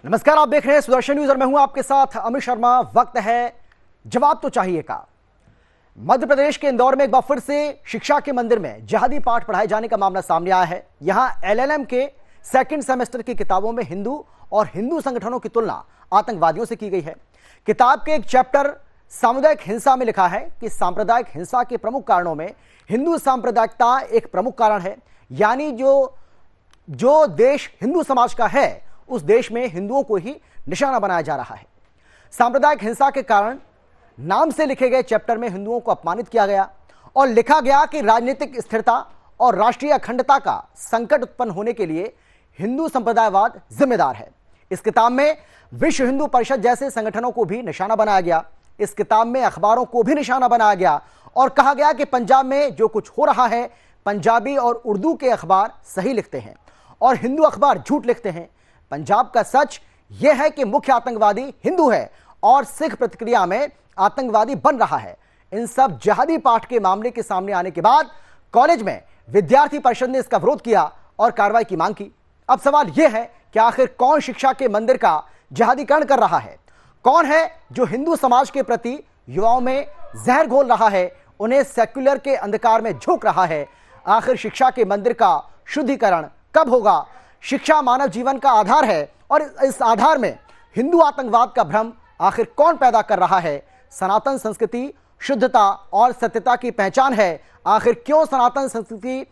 नमस्कार, आप देख रहे हैं सुदर्शन न्यूज और मैं हूं आपके साथ अमित शर्मा। वक्त है जवाब तो चाहिए का। मध्य प्रदेश के इंदौर में एक बार फिर से शिक्षा के मंदिर में जिहादी पाठ पढ़ाए जाने का मामला सामने आया है। यहां एलएलएम के सेकंड सेमेस्टर की किताबों में हिंदू और हिंदू संगठनों की तुलना आतंकवादियों से की गई है। किताब के एक चैप्टर सामुदायिक हिंसा में लिखा है कि सांप्रदायिक हिंसा के प्रमुख कारणों में हिंदू सांप्रदायिकता एक प्रमुख कारण है। यानी जो देश हिंदू समाज का है उस देश में हिंदुओं को ही निशाना बनाया जा रहा है। सांप्रदायिक हिंसा के कारण नाम से लिखे गए चैप्टर में हिंदुओं को अपमानित किया गया और लिखा गया कि राजनीतिक स्थिरता और राष्ट्रीय अखंडता का संकट उत्पन्न होने के लिए हिंदू संप्रदायवाद जिम्मेदार है। इस किताब में विश्व हिंदू परिषद जैसे संगठनों को भी निशाना बनाया गया। इस किताब में अखबारों को भी निशाना बनाया गया और कहा गया कि पंजाब में जो कुछ हो रहा है, पंजाबी और उर्दू के अखबार सही लिखते हैं और हिंदू अखबार झूठ लिखते हैं। पंजाब का सच यह है कि मुख्य आतंकवादी हिंदू है और सिख प्रतिक्रिया में आतंकवादी बन रहा है। इन सब जिहादी पाठ के मामले के सामने आने के बाद कॉलेज में विद्यार्थी परिषद ने इसका विरोध किया और कार्रवाई की मांग की। अब सवाल यह है कि आखिर कौन शिक्षा के मंदिर का जिहादीकरण कर रहा है? कौन है जो हिंदू समाज के प्रति युवाओं में जहर घोल रहा है, उन्हें सेक्युलर के अंधकार में झोंक रहा है? आखिर शिक्षा के मंदिर का शुद्धिकरण कब होगा? शिक्षा मानव जीवन का आधार है और इस आधार में हिंदू आतंकवाद का भ्रम आखिर कौन पैदा कर रहा है? सनातन संस्कृति शुद्धता और सत्यता की पहचान है। आखिर क्यों सनातन संस्कृति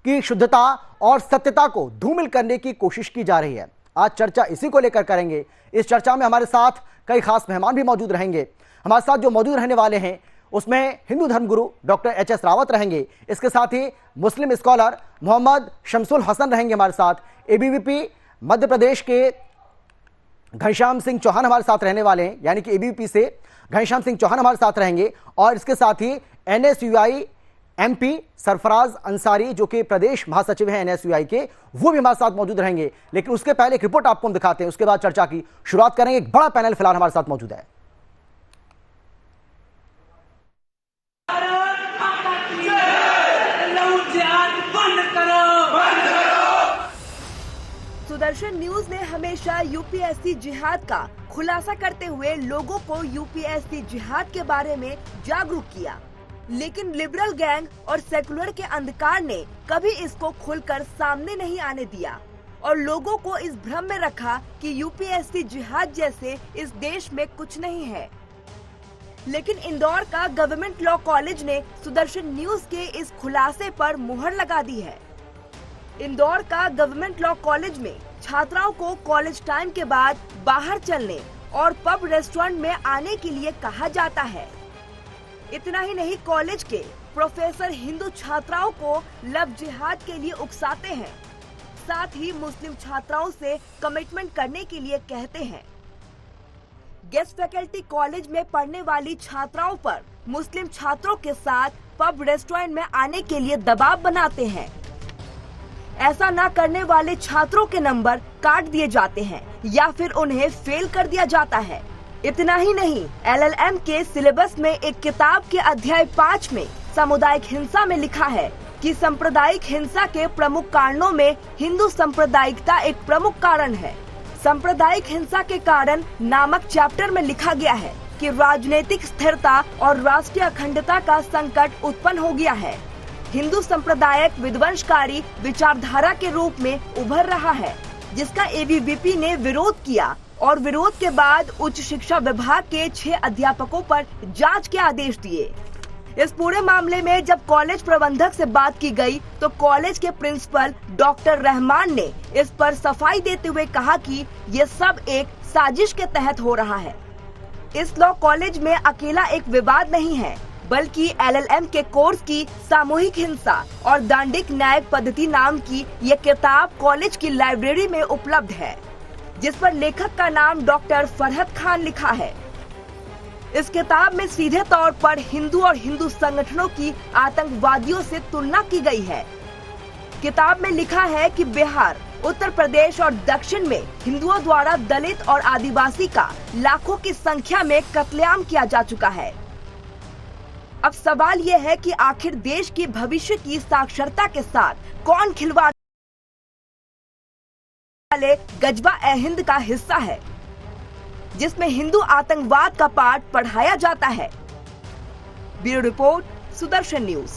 की शुद्धता और सत्यता को धूमिल करने की कोशिश की जा रही है? आज चर्चा इसी को लेकर करेंगे। इस चर्चा में हमारे साथ कई खास मेहमान भी मौजूद रहेंगे। हमारे साथ जो मौजूद रहने वाले हैं उसमें हिंदू धर्मगुरु डॉक्टर एच.एस. रावत रहेंगे। इसके साथ ही मुस्लिम स्कॉलर मोहम्मद शमसुल हसन रहेंगे हमारे साथ। एबीवीपी मध्य प्रदेश के घनश्याम सिंह चौहान हमारे साथ रहने वाले हैं, यानी कि एबीवीपी से घनश्याम सिंह चौहान हमारे साथ रहेंगे। और इसके साथ ही एनएसयूआई एमपी सरफराज अंसारी जो कि प्रदेश महासचिव हैं एनएसयूआई के, वो भी हमारे साथ मौजूद रहेंगे। लेकिन उसके पहले एक रिपोर्ट आपको हम दिखाते हैं, उसके बाद चर्चा की शुरुआत करेंगे। एक बड़ा पैनल फिलहाल हमारे साथ मौजूद है। सुदर्शन न्यूज ने हमेशा यूपीएससी जिहाद का खुलासा करते हुए लोगों को यूपीएससी जिहाद के बारे में जागरूक किया, लेकिन लिबरल गैंग और सेकुलर के अंधकार ने कभी इसको खुलकर सामने नहीं आने दिया और लोगों को इस भ्रम में रखा कि यूपीएससी जिहाद जैसे इस देश में कुछ नहीं है। लेकिन इंदौर का गवर्नमेंट लॉ कॉलेज ने सुदर्शन न्यूज के इस खुलासे पर मुहर लगा दी है। इंदौर का गवर्नमेंट लॉ कॉलेज में छात्राओं को कॉलेज टाइम के बाद बाहर चलने और पब रेस्टोरेंट में आने के लिए कहा जाता है। इतना ही नहीं, कॉलेज के प्रोफेसर हिंदू छात्राओं को लव जिहाद के लिए उकसाते हैं, साथ ही मुस्लिम छात्राओं से कमिटमेंट करने के लिए कहते हैं। गेस्ट फैकल्टी कॉलेज में पढ़ने वाली छात्राओं पर मुस्लिम छात्रों के साथ पब रेस्टोरेंट में आने के लिए दबाव बनाते हैं। ऐसा न करने वाले छात्रों के नंबर काट दिए जाते हैं या फिर उन्हें फेल कर दिया जाता है। इतना ही नहीं, एलएलएम के सिलेबस में एक किताब के अध्याय 5 में सामुदायिक हिंसा में लिखा है कि सांप्रदायिक हिंसा के प्रमुख कारणों में हिंदू सांप्रदायिकता एक प्रमुख कारण है। सांप्रदायिक हिंसा के कारण नामक चैप्टर में लिखा गया है कि राजनीतिक स्थिरता और राष्ट्रीय अखंडता का संकट उत्पन्न हो गया है। हिंदू संप्रदायक विध्वंसकारी विचारधारा के रूप में उभर रहा है, जिसका एबीवीपी ने विरोध किया और विरोध के बाद उच्च शिक्षा विभाग के 6 अध्यापकों पर जांच के आदेश दिए। इस पूरे मामले में जब कॉलेज प्रबंधक से बात की गई तो कॉलेज के प्रिंसिपल डॉक्टर रहमान ने इस पर सफाई देते हुए कहा कि ये सब एक साजिश के तहत हो रहा है। इस लॉ कॉलेज में अकेला एक विवाद नहीं है, बल्कि एलएलएम के कोर्स की सामूहिक हिंसा और दांडिक न्यायिक पद्धति नाम की ये किताब कॉलेज की लाइब्रेरी में उपलब्ध है, जिस पर लेखक का नाम डॉक्टर फरहत खान लिखा है। इस किताब में सीधे तौर पर हिंदू और हिंदू संगठनों की आतंकवादियों से तुलना की गई है। किताब में लिखा है कि बिहार, उत्तर प्रदेश और दक्षिण में हिंदुओं द्वारा दलित और आदिवासी का लाखों की संख्या में कत्लेआम किया जा चुका है। अब सवाल यह है कि आखिर देश की भविष्य की साक्षरता के साथ कौन खिलवाड़ वाले गजवा ए हिंद का हिस्सा है, जिसमें हिंदू आतंकवाद का पाठ पढ़ाया जाता है। Bureau report, Sudarshan news.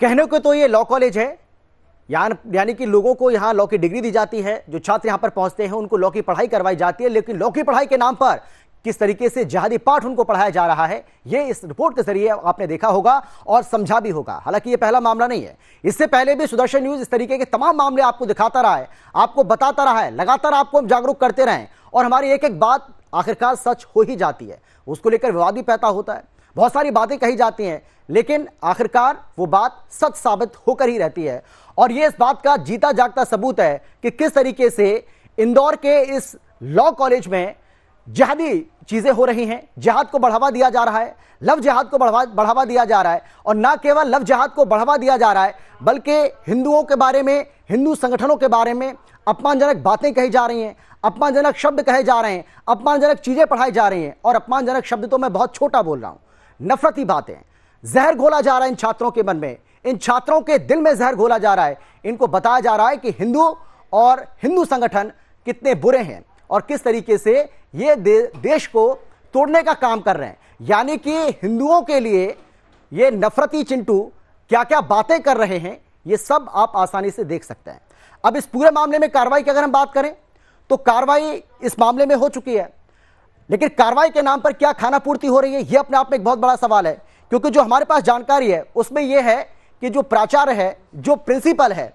कहने को तो ये लॉ कॉलेज है, यानी कि लोगों को यहाँ लॉ की डिग्री दी जाती है। जो छात्र यहाँ पर पहुंचते हैं उनको लॉ की पढ़ाई करवाई जाती है, लेकिन लॉ की पढ़ाई के नाम पर किस तरीके से जिहादी पाठ उनको पढ़ाया जा रहा है, ये इस रिपोर्ट के जरिए आपने देखा होगा और समझा भी होगा। हालांकि ये पहला मामला नहीं है, इससे पहले भी सुदर्शन न्यूज इस तरीके के तमाम मामले आपको दिखाता रहा है, आपको बताता रहा है, लगातार आपको हम जागरूक करते रहे और हमारी एक एक बात आखिरकार सच हो ही जाती है। उसको लेकर विवाद भी पैदा होता है, बहुत सारी बातें कही जाती हैं, लेकिन आखिरकार वो बात सच साबित होकर ही रहती है। और ये इस बात का जीता जागता सबूत है कि किस तरीके से इंदौर के इस लॉ कॉलेज में जिहादी चीजें हो रही हैं, जिहाद को बढ़ावा दिया जा रहा है, लव जिहाद को बढ़ावा दिया जा रहा है। और ना केवल लव जिहाद को बढ़ावा दिया जा रहा है, बल्कि हिंदुओं के बारे में, हिंदू संगठनों के बारे में अपमानजनक बातें कही जा रही हैं, अपमानजनक शब्द कहे जा रहे हैं, अपमानजनक चीजें पढ़ाई जा रही हैं। और अपमानजनक शब्द तो मैं बहुत छोटा बोल रहा हूं, नफरती बातें, जहर घोला जा रहा है इन छात्रों के मन में, इन छात्रों के दिल में जहर घोला जा रहा है। इनको बताया जा रहा है कि हिंदू और हिंदू संगठन कितने बुरे हैं और किस तरीके से ये देश को तोड़ने का काम कर रहे हैं। यानी कि हिंदुओं के लिए ये नफरती चिंटू क्या क्या बातें कर रहे हैं, ये सब आप आसानी से देख सकते हैं। अब इस पूरे मामले में कार्रवाई की अगर हम बात करें तो कार्रवाई इस मामले में हो चुकी है, लेकिन कार्रवाई के नाम पर क्या खाना पूर्ति हो रही है, यह अपने आप में एक बहुत बड़ा सवाल है। क्योंकि जो हमारे पास जानकारी है उसमें यह है कि जो प्राचार्य है, जो प्रिंसिपल है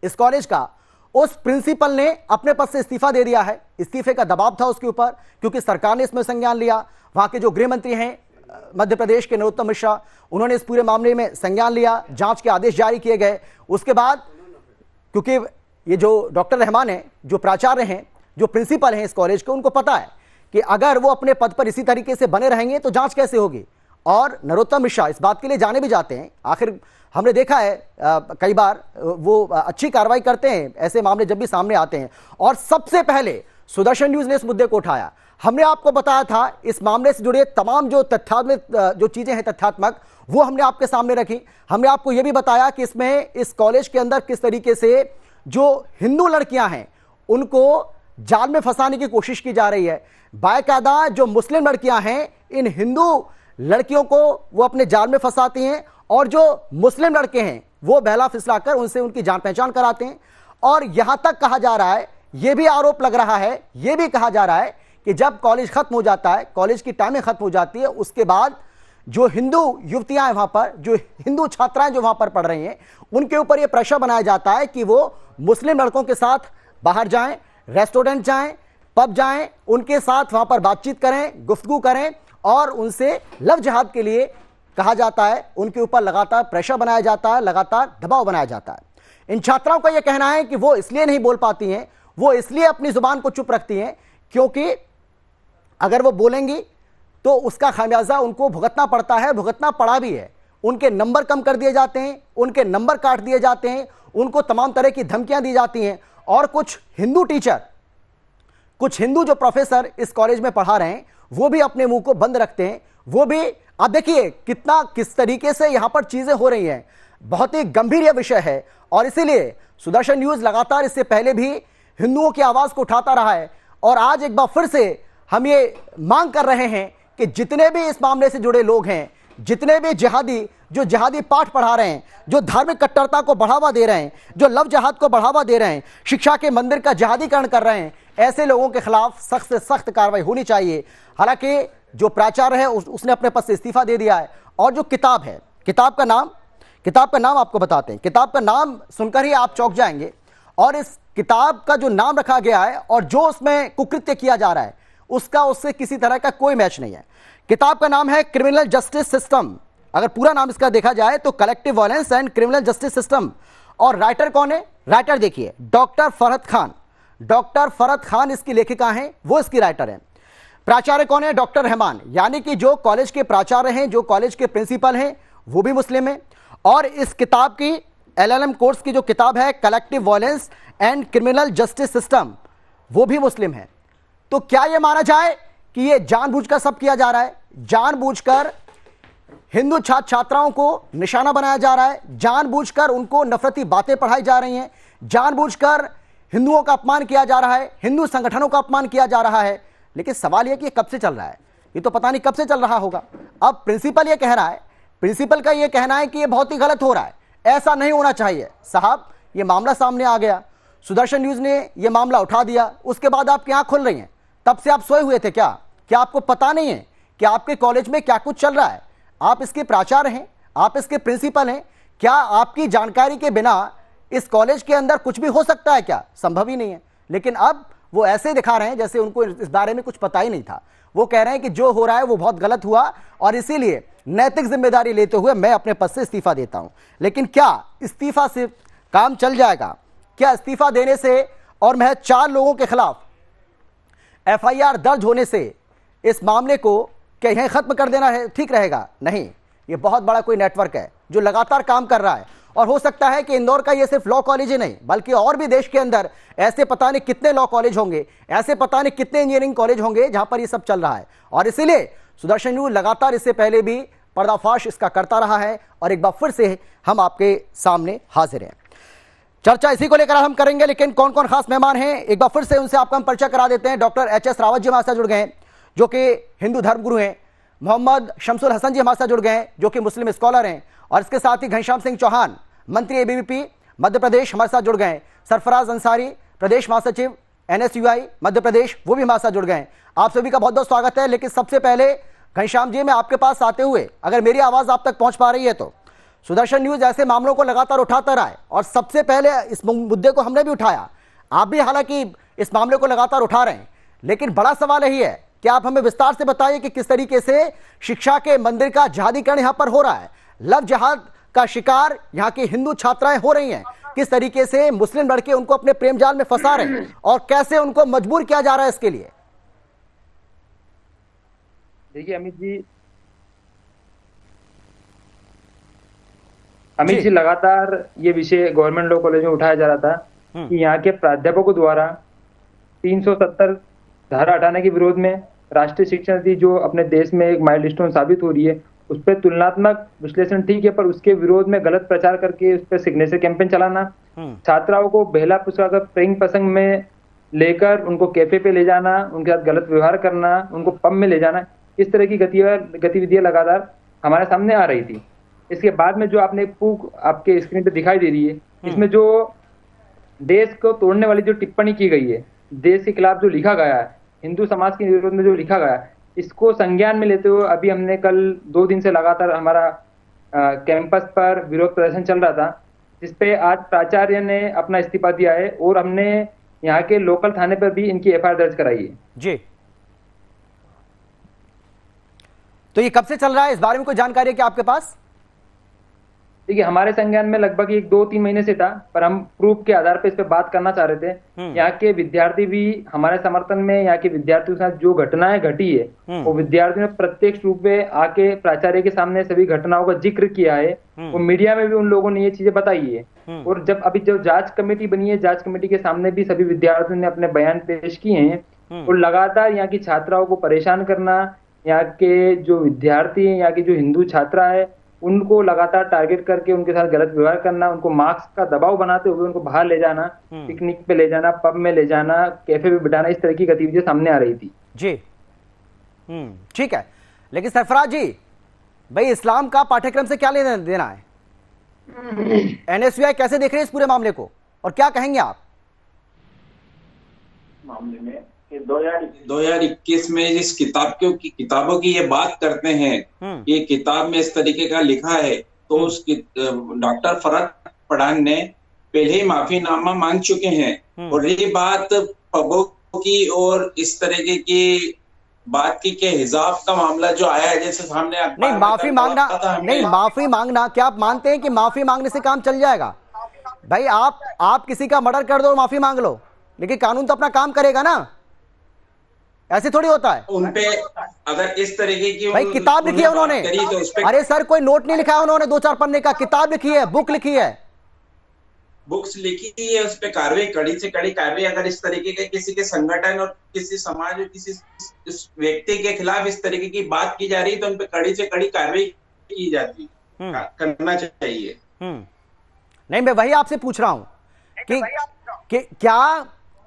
इस कॉलेज का, उस प्रिंसिपल ने अपने पद से इस्तीफा दे दिया है। इस्तीफे का दबाव था उसके ऊपर, क्योंकि सरकार ने इसमें संज्ञान लिया। वहां के जो गृह मंत्री हैं मध्य प्रदेश के नरोत्तम मिश्रा, उन्होंने इस पूरे मामले में संज्ञान लिया, जांच के आदेश जारी किए गए। उसके बाद क्योंकि ये जो डॉक्टर रहमान है, जो प्राचार्य हैं, जो प्रिंसिपल हैं इस कॉलेज के, उनको पता है कि अगर वो अपने पद पर इसी तरीके से बने रहेंगे तो जांच कैसे होगी। और नरोत्तम मिश्रा इस बात के लिए जाने भी जाते हैं। आखिर हमने देखा है कई बार वो अच्छी कार्रवाई करते हैं ऐसे मामले जब भी सामने आते हैं। और सबसे पहले सुदर्शन न्यूज ने इस मुद्दे को उठाया। हमने आपको बताया था इस मामले से जुड़े तमाम जो जो चीजें हैं तथ्यात्मक, वो हमने आपके सामने रखी। हमने आपको यह भी बताया कि इसमें इस कॉलेज के अंदर किस तरीके से जो हिंदू लड़कियां हैं उनको जाल में फंसाने की कोशिश की जा रही है। बाकायदा जो मुस्लिम लड़कियां हैं, इन हिंदू लड़कियों को वो अपने जाल में फंसाती हैं, और जो मुस्लिम लड़के हैं वो बहला फिसलाकर उनसे उनकी जान पहचान कराते हैं। और यहां तक कहा जा रहा है, यह भी आरोप लग रहा है, यह भी कहा जा रहा है कि जब कॉलेज खत्म हो जाता है, कॉलेज की टाइमिंग खत्म हो जाती है, उसके बाद जो हिंदू युवतियां हैं वहां पर, जो हिंदू छात्राएं जो वहां पर पढ़ रही हैं, उनके ऊपर यह प्रेशर बनाया जाता है कि वो मुस्लिम लड़कों के साथ बाहर जाएं, रेस्टोरेंट जाएं, पब जाएं, उनके साथ वहां पर बातचीत करें, गुफ्तगू करें, और उनसे लव जिहाद के लिए कहा जाता है। उनके ऊपर लगातार प्रेशर बनाया जाता है, लगातार दबाव बनाया जाता है। इन छात्राओं का यह कहना है कि वो इसलिए नहीं बोल पाती हैं, वो इसलिए अपनी जुबान को चुप रखती हैं क्योंकि अगर वो बोलेंगी तो उसका खामियाजा उनको भुगतना पड़ता है, भुगतना पड़ा भी है। उनके नंबर कम कर दिए जाते हैं, उनके नंबर काट दिए जाते हैं, उनको तमाम तरह की धमकियां दी जाती हैं। और कुछ हिंदू टीचर, कुछ हिंदू जो प्रोफेसर इस कॉलेज में पढ़ा रहे हैं, वो भी अपने मुंह को बंद रखते हैं। वो भी, आप देखिए किस तरीके से यहां पर चीजें हो रही हैं, बहुत ही गंभीर यह विषय है। और इसीलिए सुदर्शन न्यूज लगातार इससे पहले भी हिंदुओं की आवाज को उठाता रहा है, और आज एक बार फिर से हम ये मांग कर रहे हैं कि जितने भी इस मामले से जुड़े लोग हैं, जितने भी जिहादी पाठ पढ़ा रहे हैं, जो धार्मिक कट्टरता को बढ़ावा दे रहे हैं, जो लव जिहाद को बढ़ावा दे रहे हैं, शिक्षा के मंदिर का जिहादीकरण कर रहे हैं, ऐसे लोगों के खिलाफ सख्त से सख्त कार्रवाई होनी चाहिए। हालांकि जो प्राचार्य है उसने अपने पद से इस्तीफा दे दिया है। और जो किताब है, किताब का नाम आपको बताते हैं। किताब का नाम सुनकर ही आप चौंक जाएंगे। और इस किताब का जो नाम रखा गया है और जो उसमें कुकृत्य किया जा रहा है, उससे किसी तरह का कोई मैच नहीं है। किताब का नाम है क्रिमिनल जस्टिस सिस्टम। अगर पूरा नाम इसका देखा जाए तो collective violence and criminal justice system. और राइटर कौन है? राइटर देखिए, डॉक्टर फरहत खान। डॉक्टर फरहत खान इसकी लेखिका हैं, वो इसकी राइटर हैं। प्राचार्य कौन है? डॉक्टर रहमान। यानी कि जो कॉलेज के प्राचार्य हैं, जो कॉलेज के प्रिंसिपल हैं, वो भी मुस्लिम हैं। और इस किताब की LLM कोर्स की जो किताब है collective violence and criminal justice system, वो भी मुस्लिम है। तो क्या यह माना जाए कि यह जानबूझकर सब किया जा रहा है? जानबूझकर हिंदू छात्र छात्राओं को निशाना बनाया जा रहा है, जानबूझकर उनको नफरती बातें पढ़ाई जा रही हैं, जानबूझकर हिंदुओं का अपमान किया जा रहा है, हिंदू संगठनों का अपमान किया जा रहा है। लेकिन सवाल यह कि ये कब से चल रहा है, ये तो पता नहीं कब से चल रहा होगा। अब प्रिंसिपल ये कह रहा है, प्रिंसिपल का ये कहना है कि ये बहुत ही गलत हो रहा है, ऐसा नहीं होना चाहिए। साहब, ये मामला सामने आ गया, सुदर्शन न्यूज ने ये मामला उठा दिया, उसके बाद आप क्या खुल रही हैं? तब से आप सोए हुए थे क्या? क्या आपको पता नहीं है कि आपके कॉलेज में क्या कुछ चल रहा है? आप इसके प्राचार्य हैं, आप इसके प्रिंसिपल हैं, क्या आपकी जानकारी के बिना इस कॉलेज के अंदर कुछ भी हो सकता है क्या? संभव ही नहीं है। लेकिन अब वो ऐसे दिखा रहे हैं जैसे उनको इस बारे में कुछ पता ही नहीं था। वो कह रहे हैं कि जो हो रहा है वो बहुत गलत हुआ और इसीलिए नैतिक जिम्मेदारी लेते हुए मैं अपने पद से इस्तीफा देता हूं। लेकिन क्या इस्तीफा से काम चल जाएगा? क्या इस्तीफा देने से और महज 4 लोगों के खिलाफ एफआईआर दर्ज होने से इस मामले को क्या यहीं खत्म कर देना है ठीक रहेगा? नहीं, ये बहुत बड़ा कोई नेटवर्क है जो लगातार काम कर रहा है और हो सकता है कि इंदौर का ये सिर्फ लॉ कॉलेज ही नहीं बल्कि और भी देश के अंदर ऐसे पता नहीं कितने लॉ कॉलेज होंगे, ऐसे पता नहीं कितने इंजीनियरिंग कॉलेज होंगे जहां पर ये सब चल रहा है। और इसीलिए सुदर्शन न्यूज लगातार इससे पहले भी पर्दाफाश इसका करता रहा है और एक बार फिर से हम आपके सामने हाजिर हैं। चर्चा इसी को लेकर हम करेंगे, लेकिन कौन कौन खास मेहमान हैं एक बार फिर से उनसे आपका हम परिचय करा देते हैं। Doctor HS. रावत जी हमारे साथ जुड़ गए हैं जो कि हिंदू धर्मगुरु हैं, मोहम्मद शमसुल हसन जी हमारे साथ जुड़ गए हैं जो कि मुस्लिम स्कॉलर हैं, और इसके साथ ही घनश्याम सिंह चौहान मंत्री एबीवीपी मध्य प्रदेश हमारे साथ जुड़ गए हैं, सरफराज अंसारी प्रदेश महासचिव एनएसयूआई मध्य प्रदेश वो भी हमारे साथ जुड़ गए हैं। आप सभी का बहुत बहुत स्वागत है। लेकिन सबसे पहले घनश्याम जी, मैं आपके पास आते हुए अगर मेरी आवाज आप तक पहुंच पा रही है तो सुदर्शन न्यूज ऐसे मामलों को लगातार उठाता रहा है और सबसे पहले इस मुद्दे को हमने भी उठाया, आप भी हालांकि इस मामले को लगातार उठा रहे हैं, लेकिन बड़ा सवाल यही है कि आप हमें विस्तार से बताइए कि किस तरीके से शिक्षा के मंदिर का जिहादीकरण यहां पर हो रहा है, लव जिहाद का शिकार यहां की हिंदू छात्राएं हो रही हैं, किस तरीके से मुस्लिम लड़के उनको अपने प्रेम जाल में फंसा रहे हैं और कैसे उनको मजबूर किया जा रहा है इसके लिए। देखिए अमित जी लगातार ये विषय गवर्नमेंट लॉ कॉलेज में उठाया जा रहा था कि यहाँ के प्राध्यापकों द्वारा 370 धारा हटाने के विरोध में राष्ट्रीय शिक्षा नीति जो अपने देश में एक माइलस्टोन साबित हो रही है उस पर तुलनात्मक विश्लेषण ठीक है, पर उसके विरोध में गलत प्रचार करके उस पर सिग्नेचर कैंपेन चलाना, छात्राओं को बेहला पुस्तक प्रेम प्रसंग में लेकर उनको कैफे पे ले जाना, उनके साथ गलत व्यवहार करना, उनको पब में ले जाना, इस तरह की गतिविधियां लगातार हमारे सामने आ रही थी। इसके बाद में जो आपने पूक आपके स्क्रीन पे दिखाई दे रही है, इसमें जो देश को तोड़ने वाली जो टिप्पणी की गई है, देश के खिलाफ जो लिखा गया है, हिंदू समाज के विरोध में जो लिखा गया है, इसको संज्ञान में लेते हुए अभी हमने कल 2 दिन से लगातार हमारा कैंपस पर विरोध प्रदर्शन चल रहा था, जिसपे आज प्राचार्य ने अपना इस्तीफा दिया है और हमने यहाँ के लोकल थाने पर भी इनकी एफआईआर दर्ज कराई है। जी, तो ये कब से चल रहा है, इस बारे में कोई जानकारी है क्या आपके पास? देखिए, हमारे संज्ञान में लगभग 1-2-3 महीने से था, पर हम प्रूफ के आधार पर इस पे बात करना चाह रहे थे। यहाँ के विद्यार्थी भी हमारे समर्थन में, यहाँ के विद्यार्थियों के साथ जो घटनाएं घटी है वो विद्यार्थियों ने प्रत्यक्ष रूप में आके प्राचार्य के सामने सभी घटनाओं का जिक्र किया है, वो मीडिया में भी उन लोगों ने ये चीजें बताई है। और जब अभी जो जांच कमेटी बनी है, जांच कमेटी के सामने भी सभी विद्यार्थियों ने अपने बयान पेश किए हैं और लगातार यहाँ की छात्राओं को परेशान करना, यहाँ के जो विद्यार्थी हैं, यहाँ की जो हिंदू छात्रा है, उनको लगातार टारगेट करके उनके साथ गलत व्यवहार करना, उनको मार्क्स का दबाव बनाते हुए उनको बाहर ले जाना, पिकनिक पे ले जाना, पब में ले जाना, कैफे पे बिठाना, इस तरह की गतिविधियां सामने आ रही थी। जी, ठीक है। लेकिन सरफराज जी, भाई इस्लाम का पाठ्यक्रम से क्या लेना देना है? एनएसयूआई कैसे देख रहे हैं इस पूरे मामले को और क्या कहेंगे आप? मामले में 2021 में जिस किताबों की ये बात करते हैं, ये किताब में इस तरीके का लिखा है, तो उस डॉक्टर फरहत पठान ने पहले ही माफीनामा मांग चुके हैं। और ये बात पबों की और इस तरीके की बात की के हिजाब का मामला जो आया है, जैसे सामने नहीं माफी मांगना क्या आप मानते हैं कि माफी मांगने से काम चल जाएगा? भाई आप किसी का मर्डर कर दो और माफी मांग लो, लेकिन कानून तो अपना काम करेगा ना, ऐसे थोड़ी होता है। उनपे अगर इस तरीके की भाई किताब लिखी है उन्होंने, तो अरे सर कोई नोट नहीं लिखा है उन्होंने, 2-4 पन्ने का किताब लिखी है, बुक लिखी है, बुक्स लिखी है, उस पर कार्रवाई, कड़ी से कड़ी कार्रवाई अगर इस तरीके के किसी के संगठन और किसी समाज और किसी व्यक्ति के खिलाफ इस तरीके की बात की जा रही है तो उन पर कड़ी से कड़ी कार्रवाई की जाती, करना चाहिए। नहीं, मैं वही आपसे पूछ रहा हूं कि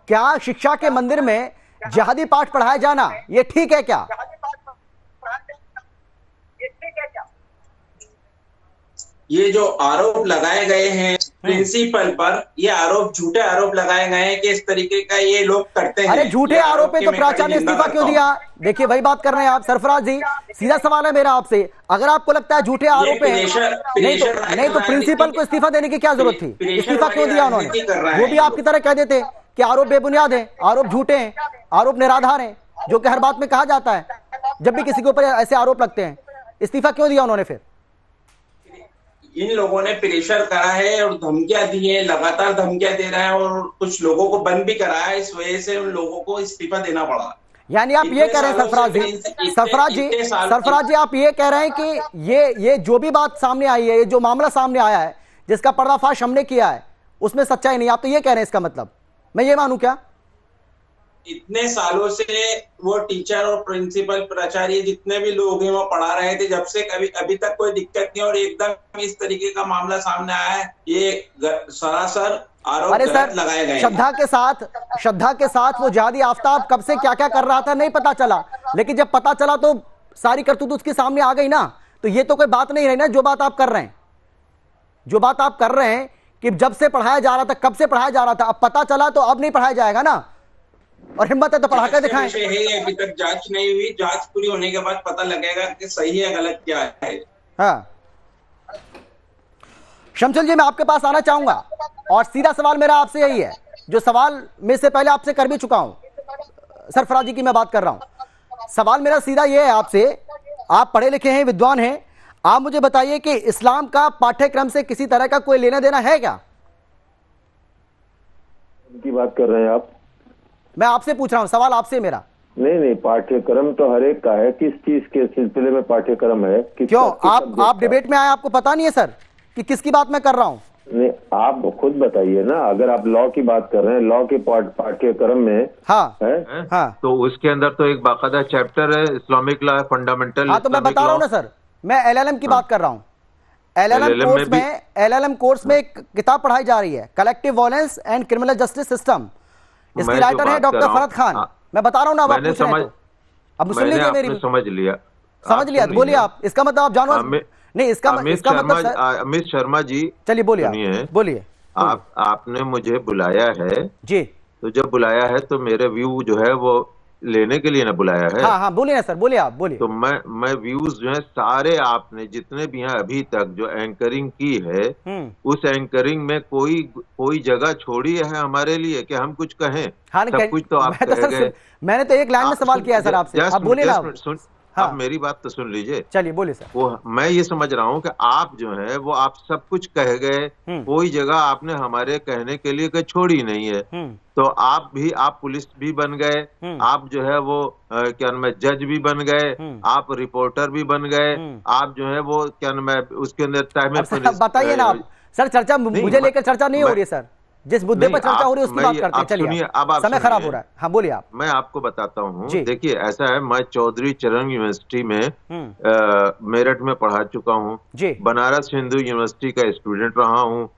क्या शिक्षा के मंदिर में जिहादी पाठ पढ़ाया जाना ये ठीक है क्या? ये जो आरोप लगाए गए हैं प्रिंसिपल पर, ये आरोप झूठे आरोप लगाए गए हैं कि इस तरीके का ये लोग करते हैं। अरे झूठे आरोप है तो प्राचार्य ने इस्तीफा क्यों दिया? देखिए वही बात कर रहे हैं आप सरफराज जी, सीधा सवाल है मेरा आपसे, अगर आपको लगता है झूठे आरोप है नहीं तो प्रिंसिपल को इस्तीफा देने की क्या जरूरत थी? इस्तीफा क्यों दिया उन्होंने? वो भी आपकी तरह कह देते कि आरोप बेबुनियाद है, आरोप झूठे हैं, आरोप निराधार हैं, जो कि हर बात में कहा जाता है जब भी किसी के ऊपर ऐसे आरोप लगते हैं। इस्तीफा क्यों दिया उन्होंने फिर? इन लोगों ने प्रेशर करा है और धमकियां दी है, लगातार धमकियां दे रहे हैं और कुछ लोगों को बंद भी कराया है, इस वजह से उन लोगों को इस्तीफा देना पड़ा। यानी आप ये कह रहे हैं सरफराज जी आप ये कह रहे हैं कि ये जो भी बात सामने आई है, ये जो मामला सामने आया है, जिसका पर्दाफाश हमने किया है, उसमें सच्चाई नहीं, आप तो ये कह रहे हैं इसका मतलब मैं ये मानूं क्या? इतने सालों से वो टीचर और प्रिंसिपल प्राचार्य जितने भी लोग हैं वो पढ़ा रहे थे, जब से कभी अभी तक कोई दिक्कत नहीं, और एकदम इस तरीके का मामला सामने आया है, ये सरासर आरोप गलत लगाए गए। श्रद्धा के साथ वो जिहादी आफ्ताब कब से क्या क्या कर रहा था नहीं पता चला, लेकिन जब पता चला तो सारी करतूत उसके सामने आ गई ना। तो ये तो कोई बात नहीं रही ना जो बात आप कर रहे हैं, जो बात आप कर रहे हैं कि जब से पढ़ाया जा रहा था, कब से पढ़ाया जा रहा था, अब पता चला तो अब नहीं पढ़ाया जाएगा ना, और हिम्मत है तो पढ़ा कर दिखाएं। अभी तक जांच नहीं हुई, जांच पूरी होने के बाद पता लगेगा कि सही है गलत क्या है। हाँ शमशुल जी, मैं आपके पास आना चाहूंगा और सीधा सवाल मेरा आपसे यही है, जो सवाल में से पहले आपसे कर भी चुका हूं, सरफराज जी की मैं बात कर रहा हूं। सवाल मेरा सीधा ये है आपसे, आप पढ़े लिखे हैं, विद्वान हैं, आप मुझे बताइए कि इस्लाम का पाठ्यक्रम से किसी तरह का कोई लेना देना है क्या? की बात कर रहे हैं आप? मैं आपसे पूछ रहा हूं, सवाल आपसे मेरा। नहीं, पाठ्यक्रम तो हर एक का है, किस चीज के सिलसिले में पाठ्यक्रम है? क्यों आप डिबेट में आए, आपको पता नहीं है सर कि किसकी बात मैं कर रहा हूं? नहीं, आप खुद बताइए ना, अगर आप लॉ की बात कर रहे हैं, लॉ के पाठ्यक्रम में हाँ है? हाँ, तो उसके अंदर तो एक बाकायदा चैप्टर है इस्लामिक लॉ, फंडामेंटल। हाँ तो मैं बता रहा हूँ ना सर, मैं एलएलएम की बात कर रहा हूँ। एलएलएम कोर्स में एक किताब पढ़ाई जा रही है, collective violence and criminal justice system. इसकी राइटर है डॉक्टर फरद खान। मैं बता रहा हूँ ना, अब आप पूछ रहे हैं तो अब सुन लीजिए मेरी। समझ लिया, बोलिए आप। इसका मतलब आप जानवर नहीं, इसका मतलब अमित शर्मा जी, चलिए बोलिए। आपने मुझे बुलाया है जी, तो जब बुलाया है तो मेरे व्यू जो है वो लेने के लिए ना बुलाया है। हाँ बोलिए ना सर, बोलिए आप बोलिए। तो मैं व्यूज जो है सारे आपने जितने भी हैं अभी तक जो एंकरिंग की है, उस एंकरिंग में कोई जगह छोड़ी है हमारे लिए कि हम कुछ कहें? हाँ, सब कुछ तो आप कह गए। मैंने तो एक लाइन में सवाल किया है सर आपसे, आप बोलिए ना। हाँ, आप मेरी बात तो सुन लीजिए। चलिए बोलिए सर। वो मैं ये समझ रहा हूँ कि आप जो है वो आप सब कुछ कह गए, कोई जगह आपने हमारे कहने के लिए कोई छोड़ी नहीं है। तो आप पुलिस भी बन गए, आप जो है वो क्या नाम है जज भी बन गए, आप रिपोर्टर भी बन गए, आप जो है वो क्या नाम है उसके अंदर टाइम। बताइए ना आप सर, चर्चा मुझे लेकर चर्चा नहीं हो रही है सर, जिस मुद्दे पर चर्चा हो रही है उसकी बात करते हैं। चलिए, अब समय खराब हो रहा है। हाँ बोलिए आप। मैं आपको बताता हूँ, देखिए ऐसा है, मैं चौधरी चरण यूनिवर्सिटी में मेरठ में पढ़ा चुका हूँ, बनारस हिंदू यूनिवर्सिटी का स्टूडेंट रहा हूँ,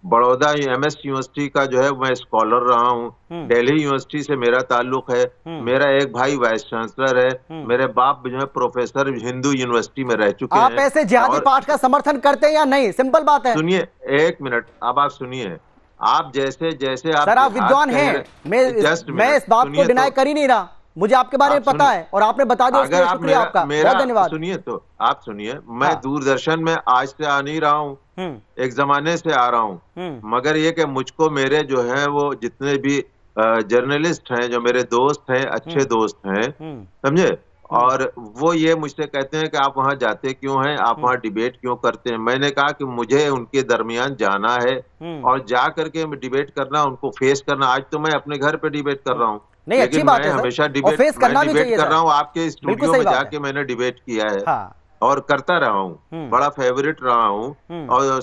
बड़ौदा एमएस यूनिवर्सिटी का जो है मैं स्कॉलर रहा हूँ, दिल्ली यूनिवर्सिटी से मेरा ताल्लुक है, मेरा एक भाई वाइस चांसलर है, मेरे बाप जो है प्रोफेसर हिंदू यूनिवर्सिटी में रह चुके हैं। आप ऐसे जिहादी पाठ का समर्थन करते हैं या नहीं? सिंपल बात है। सुनिए एक मिनट, अब आप सुनिए। आप जैसे आप सर, आप विद्वान हैं, मैं इस बात को डिनाई कर ही नहीं रहा, मुझे आपके बारे में पता है और आपने बता दिया, उसके लिए शुक्रिया आपका, बहुत धन्यवाद। सुनिए तो आप सुनिए, मैं दूरदर्शन में आज से आ नहीं रहा हूँ, एक जमाने से आ रहा हूँ, मगर ये कि मुझको मेरे जो है वो जितने भी जर्नलिस्ट हैं, जो मेरे दोस्त हैं, अच्छे दोस्त हैं, समझे, और वो ये मुझसे कहते हैं कि आप वहां जाते क्यों हैं, आप वहां डिबेट क्यों करते हैं। मैंने कहा कि मुझे उनके दरमियान जाना है और जा करके डिबेट करना, उनको फेस करना। आज तो मैं अपने घर पे डिबेट कर रहा हूँ, लेकिन मैं हमेशा डिबेट कर रहा हूँ, आपके स्टूडियो में जाके मैंने डिबेट किया है और करता रहा हूँ, बड़ा फेवरेट रहा हूँ, और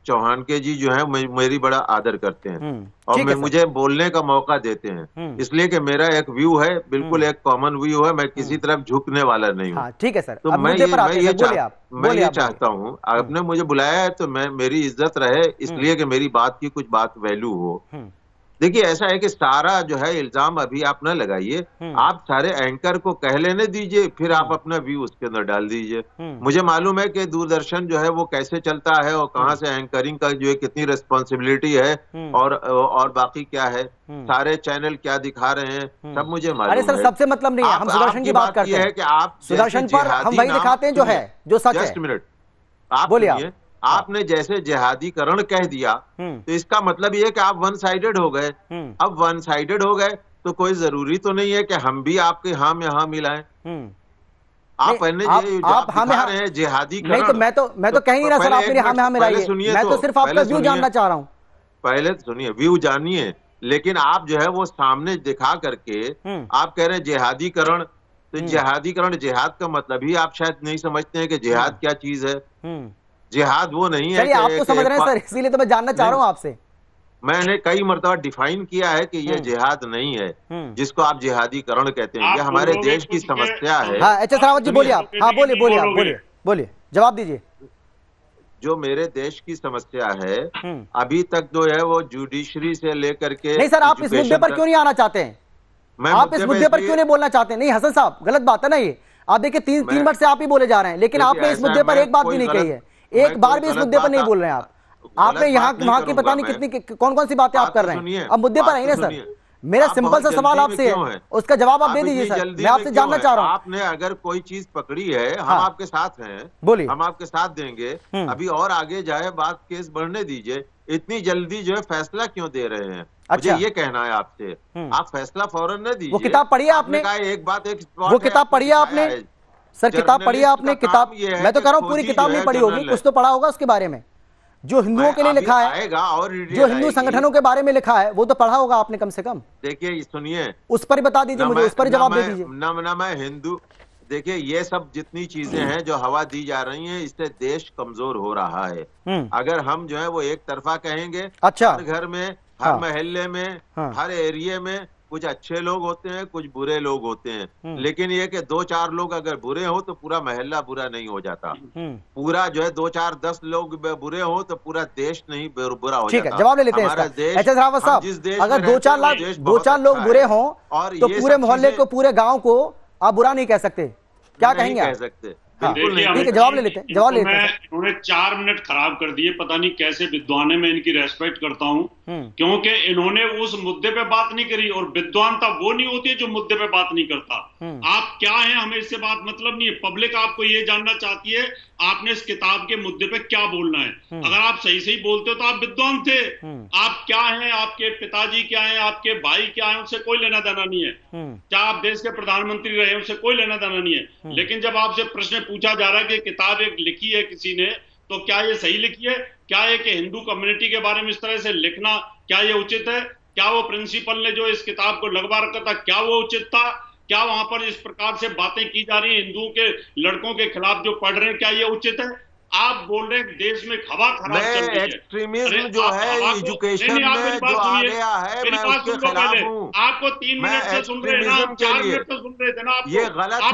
चौहान के जी जो है मेरी बड़ा आदर करते हैं और ठीक है सर। मुझे बोलने का मौका देते हैं, इसलिए कि मेरा एक व्यू है, बिल्कुल एक कॉमन व्यू है, मैं किसी तरफ झुकने वाला नहीं हूँ। हाँ, ठीक है सर। तो अब मैं मुद्दे पर आते हैं, बोलिए आप, मैं बोलिए ये आप, चाहता हूँ, आपने मुझे बुलाया है तो मैं मेरी इज्जत रहे, इसलिए कि मेरी बात की कुछ बात वैल्यू हो। देखिए ऐसा है कि सारा जो है इल्जाम अभी आप न लगाइए, आप सारे एंकर को कह लेने दीजिए, फिर आप अपना व्यू उसके अंदर डाल दीजिए। मुझे मालूम है कि दूरदर्शन जो है वो कैसे चलता है और कहाँ से एंकरिंग का जो है कितनी रिस्पॉन्सिबिलिटी है और बाकी क्या है, सारे चैनल क्या दिखा रहे हैं, सब मुझे मालूम है। अरे सर, सबसे मतलब नहीं है, हम सुदर्शन की बात करते हैं कि आप सुदर्शन पर हम वही दिखाते हैं जो है, जो सच है। जस्ट मिनट, आप बोलिए सुनिए, आपने जैसे जिहादीकरण कह दिया तो इसका मतलब ये कि आप वन साइडेड हो गए। अब वन साइडेड हो गए तो कोई जरूरी तो नहीं है कि हम भी आपके हाँ में हाँ मिलाएं। आप दिखा रहे हैं जिहादीकरण, नहीं तो मैं तो कह ही नहीं रहा सर, आप मेरे हाँ में हाँ मिलाइए, मैं तो सिर्फ आपका व्यू जानना चाह रहा हूँ। पहले सुनिए, व्यू जानिए, लेकिन आप जो है वो सामने दिखा करके आप कह रहे हैं जिहादीकरण, तो जिहादीकरण, जिहाद का मतलब ही आप शायद नहीं समझते हैं कि जिहाद क्या चीज है। जिहाद वो नहीं है। चलिए, आप तो समझ रहे हैं सर, इसीलिए तो मैं जानना चाह रहा हूँ आपसे। मैंने कई मरतबा डिफाइन किया है कि ये जिहाद नहीं है, जिसको आप जिहादीकरण कहते हैं। ये हमारे देश की समस्या है। हाँ, एच एस रावत जी बोलिए आप। हाँ, बोलिए आप, बोलिए, जवाब दीजिए। जो मेरे देश की समस्या है अभी तक जो है वो जुडिशरी से लेकर के, नहीं सर, आप इस मुद्दे पर क्यों नहीं आना चाहते हैं? आप इस मुद्दे पर क्यों नहीं बोलना चाहते? नहीं हसन साहब, गलत बात है ना ये। आप देखिए, तीन बार से आप ही बोले जा रहे हैं, लेकिन आपने इस मुद्दे पर एक बात भी नहीं कही है, एक बार भी इस मुद्दे पर नहीं बोल रहे हैं आप। आपने यहाँ वहां की पता नहीं कितनी कौन कौन सी बातें आप कर रहे हैं। अब मुद्दे पर आई ना सर, मेरा सिंपल सा सवाल आपसे है, उसका जवाब आप दे दीजिए सर, मैं आपसे जानना चाह रहा हूँ। आपने अगर कोई चीज पकड़ी है, हम आपके साथ हैं, बोलिए, हम आपके साथ देंगे, अभी और आगे जाए, बात केस बढ़ने दीजिए। इतनी जल्दी जो है फैसला क्यों दे रहे हैं? अच्छा, मुझे ये कहना है आपसे, आप फैसला फौरन न दीजिए। वो किताब पढ़ी है आपने? एक बात, वो किताब पढ़ी है आपने सर? किताब पढ़ी है आपने? किताब मैं तो कह रहा हूँ पूरी किताब नहीं पढ़ी होगी, कुछ तो पढ़ा होगा उसके बारे में, जो हिंदुओं के लिए लिखा है, जो हिंदू संगठनों के बारे में लिखा है, वो तो पढ़ा होगा आपने कम से कम। देखिए सुनिए, उस पर ही बता दीजिए मुझे, उस पर ही जवाब दे दीजिए। ना मैं हिंदू, देखिए ये सब जितनी चीजें हैं जो हवा दी जा रही हैं, इससे देश कमजोर हो रहा है। अगर हम जो है वो एक तरफा कहेंगे, अच्छा, हर घर में, हर महल्ले में, हर एरिया में कुछ अच्छे लोग होते हैं, कुछ बुरे लोग होते हैं, लेकिन ये कि 2-4 लोग अगर बुरे हो तो पूरा महल्ला बुरा नहीं हो जाता। पूरा जो है 2-4-10 लोग बुरे हो तो पूरा देश नहीं बुरा हो जाता। ठीक है, जवाब ले लेते हैं इसका। एच एस रावत साहब, अगर 2-4 लोग बुरे हों तो पूरे मोहल्ले को, पूरे गाँव को आप बुरा नहीं कह सकते, क्या कहेंगे आप? कह सकते, बिल्कुल नहीं। ठीक है, जवाब ले लेते हैं, जवाब ले लेते हैं। इन्होंने 4 मिनट खराब कर दिए, पता नहीं कैसे विद्वान है, मैं इनकी रेस्पेक्ट करता हूं, क्योंकि इन्होंने उस मुद्दे पे बात नहीं करी, और विद्वानता वो नहीं होती है जो मुद्दे पे बात नहीं करता। आप क्या हैं, हमें इससे बात मतलब नहीं है। पब्लिक आपको ये जानना चाहती है आपने इस किताब के मुद्दे पे क्या बोलना है। अगर आप सही बोलते हो तो आप विद्वान थे। आप क्या हैं, आपके पिताजी क्या हैं, आपके भाई क्या हैं, उससे कोई लेना देना नहीं है। क्या आप देश के प्रधानमंत्री रहे, उससे कोई लेना देना नहीं है। लेकिन जब आपसे प्रश्न पूछा जा रहा है कि किताब एक लिखी है किसी ने, तो क्या ये सही लिखी है? क्या ये कि हिंदू कम्युनिटी के बारे में इस तरह से लिखना, क्या ये उचित है? क्या वो प्रिंसिपल ने जो इस किताब को लगवा रखा था, क्या वो उचित था? क्या वहां पर इस प्रकार से बातें की जा रही हैं हिंदुओं के लड़कों के खिलाफ जो पढ़ रहे हैं, क्या ये उचित है? आप बोल रहे हैं देश में हवा खराब चल रही है, एक्सट्रीमिज्म जो है एजुकेशन में जो आ गया है, मैं उसके खिलाफ हूँ। आपको 3 मिनट से सुन रहे हैं ना, 4 मिनट से सुन रहे थे ना, ये गलत है।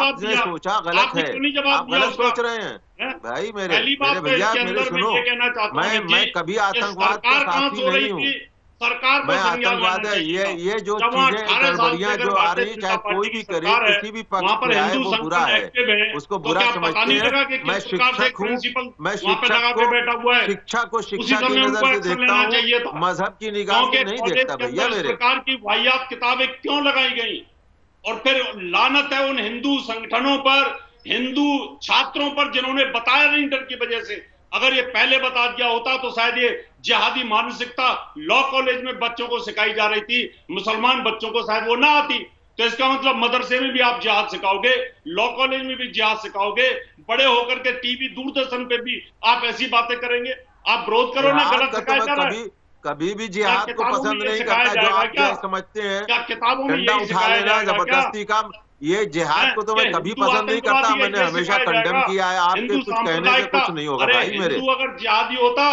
आपने सोचा गलत है, आप गलत सोच रहे हैं भाई। मेरे भैया, मेरे सुनो, मैं कभी आतंकवाद का साथी नहीं हूँ। सरकार मैं आतंकवाद है, ये जो चीजें गड़बड़ियां जो आ रही, चाहे कोई भी करे, किसी भी पक्ष पे आए, वो बुरा है, उसको बुरा समझते हैं। मैं शिक्षक हूँ, मैं शिक्षा को शिक्षा की नजर से देखता हूँ, मजहब की निगाह से नहीं देखता भैया। मेरे सरकार की वाहियात किताबें क्यों लगाई गई? और फिर लानत है उन हिंदू संगठनों पर, हिंदू छात्रों पर, जिन्होंने बताया नहीं डर की वजह से। अगर ये पहले बता दिया होता तो शायद ये जिहादी मानसिकता लॉ कॉलेज में बच्चों को सिखाई जा रही थी, मुसलमान बच्चों को शायद वो ना आती। तो इसका मतलब मदरसे में भी आप जिहाद सिखाओगे, लॉ कॉलेज में भी जिहाद सिखाओगे, बड़े होकर के टीवी दूरदर्शन पे भी आप ऐसी बातें करेंगे। आप विरोध करो ना, गलत सिखाया जा रहा है। कभी भी जिहाद को पसंद नहीं करता, जो आप समझते हैं, डंडा उठा लेना, जबरदस्ती का। ये जिहाद को तो मैं कभी पसंद नहीं करता, मैंने हमेशा कंडेम किया है। आपके कुछ कहने से कुछ नहीं होगा भाई मेरे। हिंदू अगर जिहादी होता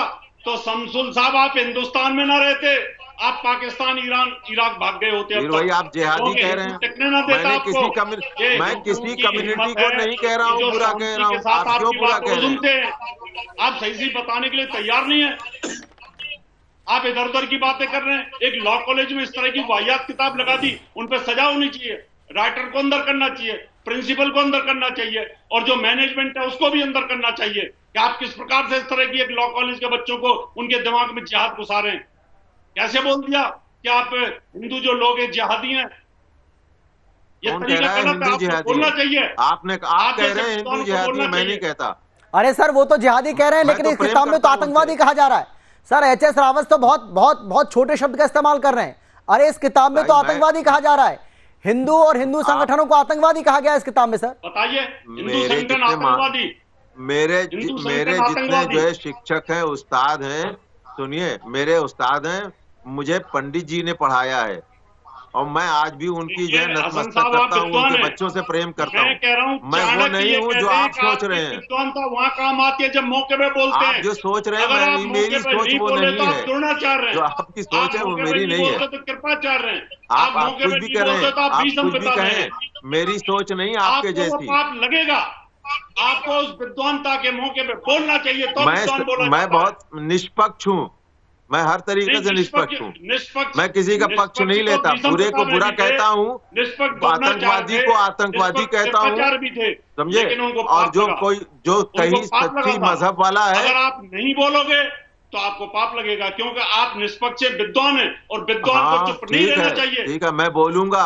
तो शमसुल साहब आप हिंदुस्तान में ना रहते, आप पाकिस्तान, ईरान, इराक भाग गए होते। फिर वही आप जिहादी कह रहे हैं। मैं किसी कम्युनिटी को नहीं कह रहा हूँ, बुरा कह रहा हूँ। आप क्यों बुरा कह रहे हैं? आप सही से बताने के लिए तैयार नहीं है, आप इधर उधर की बातें कर रहे हैं। एक लॉ कॉलेज में इस तरह की वाहियात किताब लगा दी, उन पर सजा होनी चाहिए, राइटर को अंदर करना चाहिए, प्रिंसिपल को अंदर करना चाहिए, और जो मैनेजमेंट है उसको भी अंदर करना चाहिए कि आप किस प्रकार से इस तरह की एक लॉ कॉलेज के बच्चों को उनके दिमाग में जिहाद घुसा रहे हैं। कैसे बोल दिया कि आप हिंदू जो लोग हैं जिहादी हैं? ये तरीका गलत है, आपको बोलना चाहिए। आप कह रहे हैं हिंदू जिहादी, मैं नहीं कहता। अरे सर वो तो जिहादी कह रहे हैं, लेकिन इस किताब में तो आतंकवादी कहा जा रहा है। सर एचएस रावत तो बहुत बहुत बहुत छोटे शब्द का इस्तेमाल कर रहे हैं। अरे इस किताब में तो आतंकवादी कहा जा रहा है, हिंदू और हिंदू संगठनों को आतंकवादी कहा गया है इस किताब में। सर बताइए, हिंदू संगठन आतंकवादी? मेरे जितने जो है शिक्षक हैं, उस्ताद हैं, सुनिए, मेरे उस्ताद हैं, मुझे पंडित जी ने पढ़ाया है, और मैं आज भी उनकी जो है नतमस्तक करता हूँ, उनके बच्चों से प्रेम करता हूँ। मैं वो नहीं हूँ जो आप सोच रहे हैं। विद्वानता वहाँ काम आती है जब मौके पे बोलते हैं। आप जो सोच रहे हैं मेरी सोच वो नहीं है, जो आपकी सोच है वो मेरी नहीं है। कृपाचार्य रहे हैं, आप कुछ भी करें, आप कुछ भी कहें, मेरी सोच नहीं आपके जैसी। आप लगेगा आपको उस विद्वानता के मौके पे बोलना चाहिए, तो मैं बहुत निष्पक्ष हूँ, मैं हर तरीके से निष्पक्ष हूँ। मैं किसी का पक्ष नहीं लेता, बुरे को बुरा कहता हूँ, आतंकवादी को आतंकवादी कहता हूँ, समझे। और जो कहीं सच्ची मजहब वाला है, अगर आप नहीं बोलोगे तो आपको पाप लगेगा, क्योंकि आप निष्पक्ष विद्वान हैं, और विद्वान को चुप नहीं रहना चाहिए। ठीक है, मैं बोलूंगा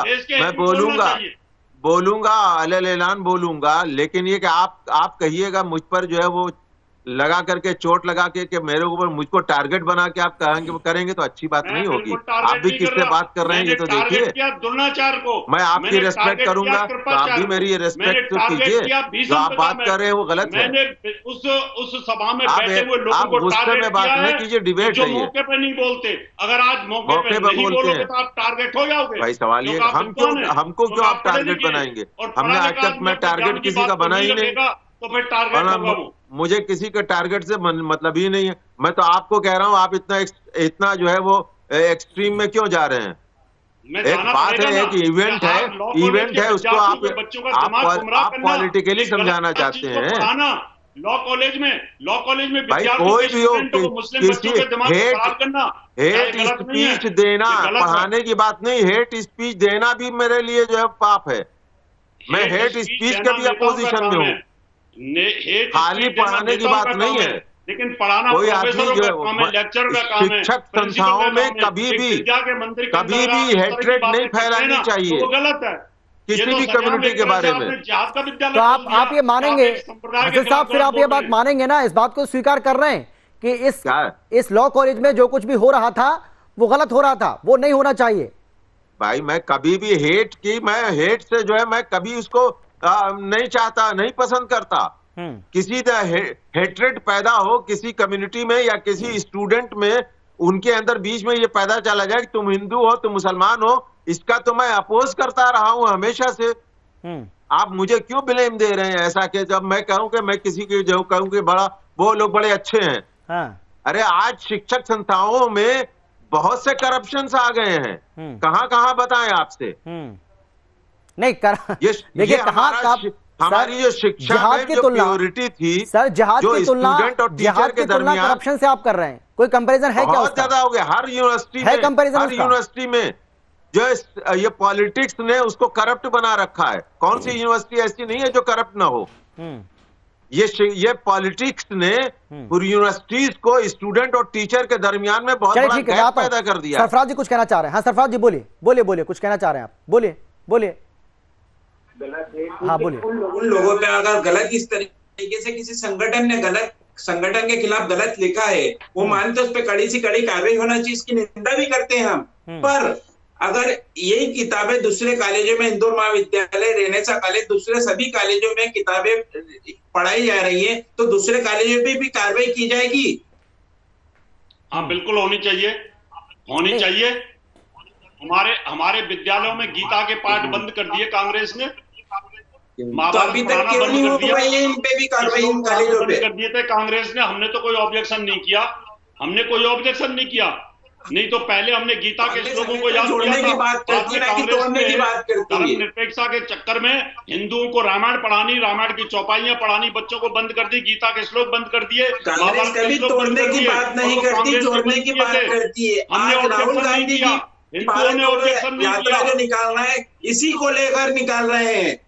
अलग बोलूंगा, लेकिन ये कि आप कहिएगा मुझ पर जो है वो लगा करके, चोट लगा के मेरे ऊपर मुझको टारगेट बना के आप करेंगे तो अच्छी बात नहीं होगी। आप भी किससे बात कर रहे हैं ये तो देखिए। मैं आपकी रेस्पेक्ट करूंगा तो आप भी मेरी रेस्पेक्ट तो कीजिए। जो आप बात कर रहे हैं वो गलत है। उस सभा में बैठे हुए लोगों को गुस्से में बात नहीं कीजिए, डिबेट है ये। मौके पे नहीं बोलते, अगर आज मौके पे नहीं बोलोगे तो आप टारगेट हो जाओगे। भाई सवाल ये, हमको क्यों आप टारगेट बनाएंगे? हमने आज तक मैं टारगेट किसी का बना ही नहीं, तो फिर टारगेट मुझे किसी के टारगेट से मतलब ही नहीं है। मैं तो आपको कह रहा हूँ, आप इतना जो है वो एक्सट्रीम में क्यों जा रहे हैं? एक बात है, एक इवेंट है, उसको आप पॉलिटिकली समझाना चाहते हैं। लॉ कॉलेज में भाई कोई भी हो, किसी हेट स्पीच देना पढ़ाने की बात नहीं, हेट स्पीच देना भी मेरे लिए जो है पाप है। मैं हेट स्पीच के भी अपोजिशन में हूँ, खाली पढ़ाने की बात नहीं है। लेकिन पढ़ाना कोई आदमी जो शिक्षक संस्थाओं में कभी भी हेट्रेड नहीं फैलानी चाहिए, वो गलत है किसी भी कम्युनिटी के बारे में। तो आप ये मानेंगे हसन साहब, फिर आप ये बात मानेंगे ना, इस बात को स्वीकार कर रहे हैं कि इस लॉ कॉलेज में जो कुछ भी हो रहा था वो गलत हो रहा था, वो नहीं होना चाहिए? भाई मैं कभी भी मैं हेट से जो है मैं कभी उसको नहीं चाहता, नहीं पसंद करता। किसी हेट्रेड पैदा हो किसी कम्युनिटी में या किसी स्टूडेंट में, उनके अंदर बीच में ये पैदा चला जाए कि तुम हिंदू हो, तुम मुसलमान हो, इसका तो मैं अपोज करता रहा हूं हमेशा से। आप मुझे क्यों ब्लेम दे रहे हैं ऐसा कि जब मैं कहूं कि मैं किसी की जो कहूं कि वो लोग बड़े अच्छे हैं? अरे आज शिक्षक संस्थाओं में बहुत से करप्शंस आ गए हैं, कहां बताएं आपसे? नहीं देखिए हमारी जो शिक्षा में जो प्योरिटी थी सर, जिहाद जो की तुलना स्टूडेंट और टीचर के दरमियान करप्शन से आप कर रहे हैं, कोई कंपैरिजन है क्या? बहुत ज्यादा हो गया। हर यूनिवर्सिटी में जो ये पॉलिटिक्स ने उसको करप्ट बना रखा है। कौन सी यूनिवर्सिटी ऐसी नहीं है जो करप्ट ना हो? ये पॉलिटिक्स ने पूरी यूनिवर्सिटीज को स्टूडेंट और टीचर के दरमियान में बहुत बड़ा गैप पैदा कर दिया। सरफराज जी कुछ कहना चाह रहे हैं? हाँ सरफराज जी बोलिए, कुछ कहना चाह रहे हैं आप, बोलिए। हाँ बोलिए। उन लोगों पे अगर गलत इस तरीके से किसी संगठन के खिलाफ गलत लिखा है, वो मानते उस पर कड़ी से कड़ी कार्रवाई होना चाहिए, इसकी निंदा भी करते हैं हम। पर अगर यही किताबें दूसरे कॉलेजों में, इंदौर महाविद्यालय, रेनेसा कॉलेज, दूसरे सभी कॉलेजों में किताबें पढ़ाई जा रही है, तो दूसरे कॉलेजों पे भी कार्रवाई की जाएगी। हाँ बिल्कुल होनी चाहिए। हमारे विद्यालयों में गीता के पाठ बंद कर दिए कांग्रेस ने, माँ तो बाप अभी तक पढ़ाना क्यों बंद नहीं कर हो दिया, पाई है इन पे भी कार्रवाई इन कॉलेजों बंद पे? कर दिए थे कांग्रेस ने, हमने तो कोई ऑब्जेक्शन नहीं किया, हमने कोई ऑब्जेक्शन नहीं किया। नहीं तो पहले हमने गीता के श्लोकों को याद किया जोड़ने की था, बात करती है ना कि तोड़ने की बात करती है। धर्मनिरपेक्षता के चक्कर में हिंदुओं को रामायण पढ़ानी, रामायण की चौपाइयां पढ़ानी बच्चों को बंद कर दी, गीता के श्लोक बंद कर दिए, कांग्रेस कभी तोड़ने की बात नहीं करती, जोड़ने की बात करती है। हमने आज राहुल ऑब्जेक्शन नहीं गांधी किया, की हिंदुओं ने ऑब्जेक्शन नहीं यात्रा किया। जो निकालना है इसी को लेकर निकाल रहे हैं।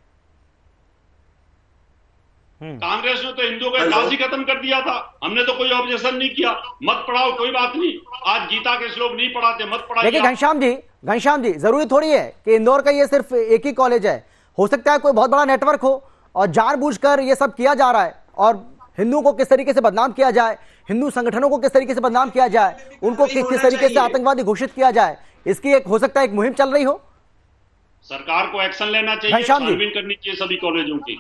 कांग्रेस ने तो हिंदुओं का इतिहास ही खत्म कर दिया था, हमने तो कोई ऑब्जेक्शन नहीं किया। मत पढ़ाओ कोई बात नहीं, आज गीता के श्लोक नहीं पढ़ाते, मत पढ़ाइए। देखिए घनश्याम जी जरूरी थोड़ी है कि इंदौर का ये सिर्फ एक ही कॉलेज है, हो सकता है कोई बहुत बड़ा नेटवर्क हो और जानबूझकर ये सब किया जा रहा है और हिंदुओं को किस तरीके से बदनाम किया जाए, हिंदू संगठनों को किस तरीके से बदनाम किया जाए, उनको किस तरीके से आतंकवादी घोषित किया जाए, इसकी एक हो सकता है एक मुहिम चल रही हो। सरकार को एक्शन लेना चाहिए, छानबीन करनी चाहिए सभी कॉलेजों की।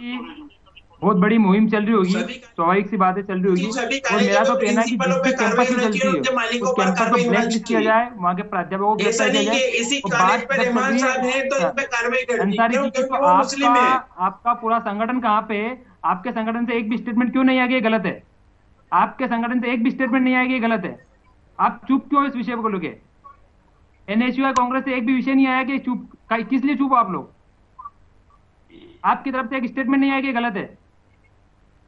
बहुत बड़ी मुहिम चल रही होगी, स्वाभाविक सी बातें चल रही होगी। और मेरा तो कहना है कि जिस भी कैंपस में चलती है उस कैंपस को ब्लैक लिस्ट किया जाए, वहाँ के प्राध्यापकों को गिरफ्तार किया जाए। और बात अंसारी जी की, तो आपका पूरा संगठन कहाँ पे, आपके संगठन से एक भी स्टेटमेंट क्यों नहीं आएगी? गलत है, आपके संगठन से एक भी स्टेटमेंट नहीं आएगी, गलत है। आप चुप क्यों इस विषय को लेके? एनएसयूआई कांग्रेस से एक भी विषय नहीं आया कि चुप, किस लिए चुप आप लोग? आपकी तरफ से एक स्टेटमेंट नहीं आएगी, गलत है।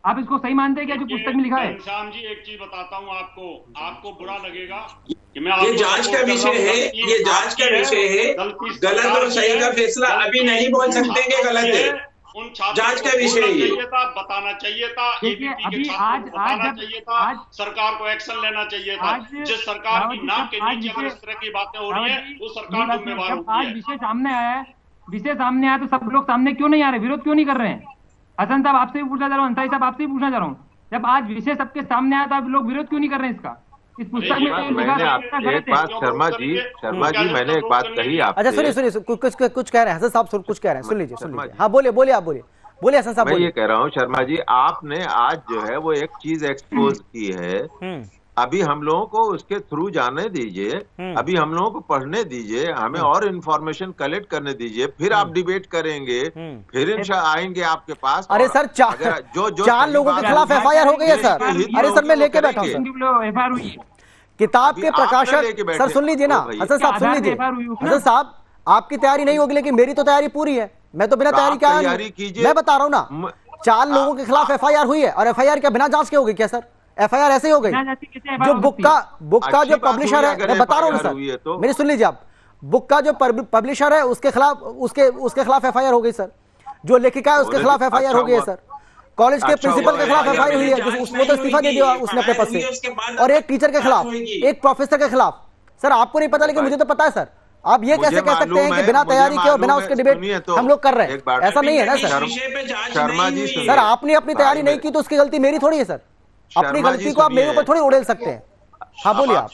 आप इसको सही मानते हैं क्या जो पुस्तक में लिखा है? श्याम जी एक चीज बताता हूँ आपको, आपको बुरा लगेगा कि मैं ये जांच का विषय है, ये जांच का विषय है। गलत और सही का फैसला अभी नहीं बोल सकते कि गलत है, उन छात्रों जांच का विषय है। बताना चाहिए था, अभी आज चाहिए था, सरकार को एक्शन लेना चाहिए था। जिस सरकार की नाम के नीचे अगर इस तरह की बातें हो रही है वो सरकार जिम्मेवार होती है। आज विषय सामने आया तो सब लोग सामने क्यों नहीं आ रहे, विरोध क्यों नहीं कर रहे हैं? हसन साहब आपसे भी पूछना चाह रहा हूँ, अंसारी साहब आपसे भी पूछना चाह रहा हूँ, जब आज विषय सबके सामने आया तो आप लोग विरोध क्यों नहीं कर रहे हैं इसका? इस पुस्तक में एक बात शर्मा जी मैंने एक बात कही आप। अच्छा सुनिए कुछ कह रहे हैं हसन साहब, कुछ कह रहे हैं, सुन लीजिए। हाँ बोलिए आप बोलिए हसन साहब। मैं ये कह रहा हूँ शर्मा जी, आपने आज जो है वो एक चीज एक्सपोज की है, अभी हम लोगों को उसके थ्रू जाने दीजिए, अभी हम लोगों को पढ़ने दीजिए, हमें और इंफॉर्मेशन कलेक्ट करने दीजिए, फिर आप डिबेट करेंगे, फिर आएंगे आपके पास। अरे सर चार लोगों के खिलाफ एफआईआर हो गई है सर। अरे सर मैं लेके बैठा हूँ सर, किताब के प्रकाशक सर, सुन लीजिए ना हसन साहब, सुन लीजिए हसन साहब, आपकी तैयारी नहीं होगी लेकिन मेरी तो तैयारी पूरी है, मैं तो बिना तैयारी के आया नहीं। मैं बता रहा हूँ ना, 4 लोगों के खिलाफ एफआईआर हुई है और एफआईआर क्या बिना जांच के हो गई क्या सर? एफआईआर ऐसे ही हो गई। जो बुक का जो पब्लिशर है, मैं बता रहा हूँ सर, मेरी सुन लीजिए आप, बुक का जो पब्लिशर है उसके खिलाफ एफआईआर हो गई सर, जो लेखिका है उसके खिलाफ एफआईआर हो गई है सर, कॉलेज के प्रिंसिपल के खिलाफ एफआईआर हुई है, उसको तो इस्तीफा दे दिया उसने अपने पद से, और एक टीचर के खिलाफ, एक प्रोफेसर के खिलाफ। सर आपको नहीं पता लेकिन मुझे तो पता है सर। आप ये कैसे कह सकते हैं कि बिना तैयारी के और बिना उसके डिबेट हम लोग कर रहे हैं? ऐसा नहीं है ना सर। शर्मा जी सर आपने अपनी तैयारी नहीं की तो उसकी गलती मेरी थोड़ी है सर, अपनी गलती को आप मेरे ऊपर थोड़ी उड़ेल सकते हैं। हाँ बोलिए आप।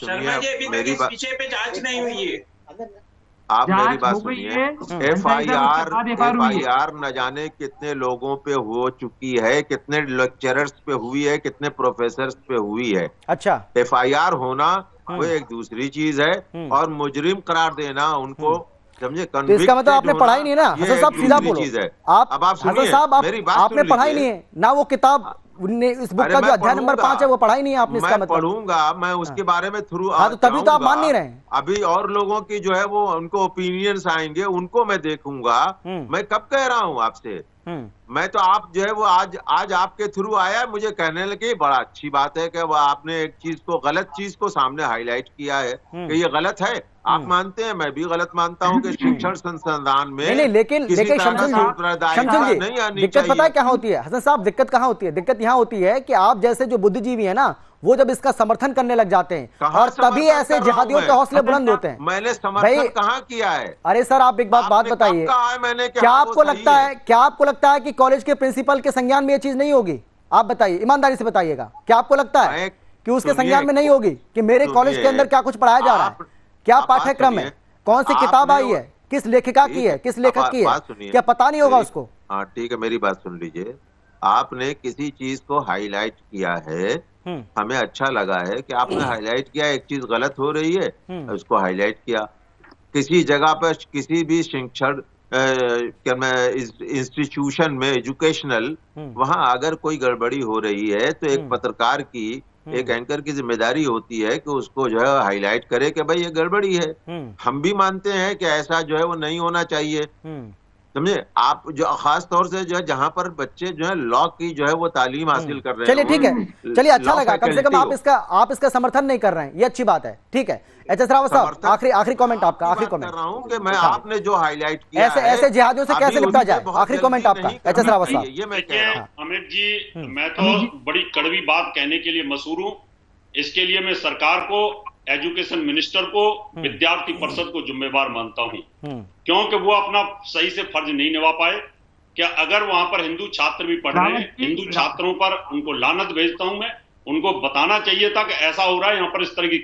मेरी बात पे जांच नहीं हुई है, आप मेरी बात सुनिए। एफआईआर न जाने कितने लोगों पे हो चुकी है, कितने लेक्चरर्स पे हुई है, कितने प्रोफेसर्स पे हुई है। अच्छा, एफआईआर होना वो एक दूसरी चीज है और मुजरिम करार देना उनको, समझे, तो इसका मतलब आपने पढ़ाई नहीं है ना हसन साहब, सीधा बोलो। आप हसन साहब आपने पढ़ाई नहीं है ना, वो किताब इस बुक का जो अध्याय नंबर 5 है वो पढ़ाई नहीं है आपने। इसका मतलब पढ़ूंगा मैं उसके बारे में थ्रू। हाँ तो तभी तो आप मान नहीं रहे। अभी और लोगों की जो है वो उनको ओपिनियंस आएंगे, उनको मैं देखूंगा। मैं कब कह रहा हूँ आपसे, मैं तो आप जो है वो आज आपके थ्रू आया, मुझे कहने लगे बड़ा अच्छी बात है कि वो आपने एक चीज को, गलत चीज को सामने हाईलाइट किया है कि ये गलत है। आप मानते हैं, मैं भी गलत मानता हूं कि शिक्षण संस्थान में नहीं, लेकिन शमशुल जी दिक्कत पता है क्या होती है हसन साहब? दिक्कत कहाँ होती है? दिक्कत यहाँ होती है कि आप जैसे जो बुद्धिजीवी है ना, वो जब इसका समर्थन करने लग जाते हैं और तभी ऐसे जिहादियों के हौसले बुलंद होते हैं। मैंने समर्थन कहाँ किया है? अरे सर आप एक बात बताइए, क्या आपको लगता है कि कॉलेज के प्रिंसिपल के संज्ञान में ये चीज नहीं होगी? आप बताइए, ईमानदारी से बताइएगा, क्या आपको लगता है कि उसके संज्ञान में नहीं होगी कि मेरे कॉलेज के अंदर क्या कुछ पढ़ाया जा रहा है, क्या पाठ्यक्रम है, कौन सी किताब आई है, किस लेखिका की है, किस लेखक की है, क्या पता नहीं होगा उसको? हाँ ठीक है, मेरी बात सुन लीजिए। आपने किसी चीज को हाईलाइट किया है, हमें अच्छा लगा है कि आपने हाईलाइट किया, एक चीज गलत हो रही है उसको हाईलाइट किया। किसी जगह पर किसी भी शिक्षण इंस्टीट्यूशन में एजुकेशनल, वहां अगर कोई गड़बड़ी हो रही है तो एक पत्रकार की, एक एंकर की जिम्मेदारी होती है कि उसको जो है हाईलाइट करे कि भाई ये गड़बड़ी है। हम भी मानते हैं कि ऐसा जो है वो नहीं होना चाहिए, समझे आप। जो खास तौर से जो है जहां पर बच्चे जो है लॉ की जो है वो तालीम हासिल कर रहे हैं। चलिए ठीक है, चलिए अच्छा लगा, कम से कम आप इसका समर्थन नहीं कर रहे हैं, ये अच्छी बात है। ठीक है, एच एस रावत साहब, आखिरी कमेंट आपका, आखिरी कमेंट कर रहा हूं कि मैं आपने जो हाईलाइट किया ऐसे जिहादियों से कैसे निपटा जाए, आखिरी कमेंट आपका एच एस रावत साहब। ये मैं कह रहा हूं अमित जी, मैं तो बड़ी कड़वी बात कहने के लिए मशहूर हूं। इसके लिए मैं सरकार को, एजुकेशन मिनिस्टर को, विद्यार्थी परिषद को जिम्मेवार मानता हूं, क्योंकि वो अपना सही से फर्ज नहीं निभा पाए। क्या अगर वहां पर हिंदू छात्र भी पढ़ रहे हैं, हिंदू छात्रों पर उनको लानत भेजता हूं मैं, उनको बताना चाहिए था कि ऐसा हो रहा है, यहाँ पर इस तरह की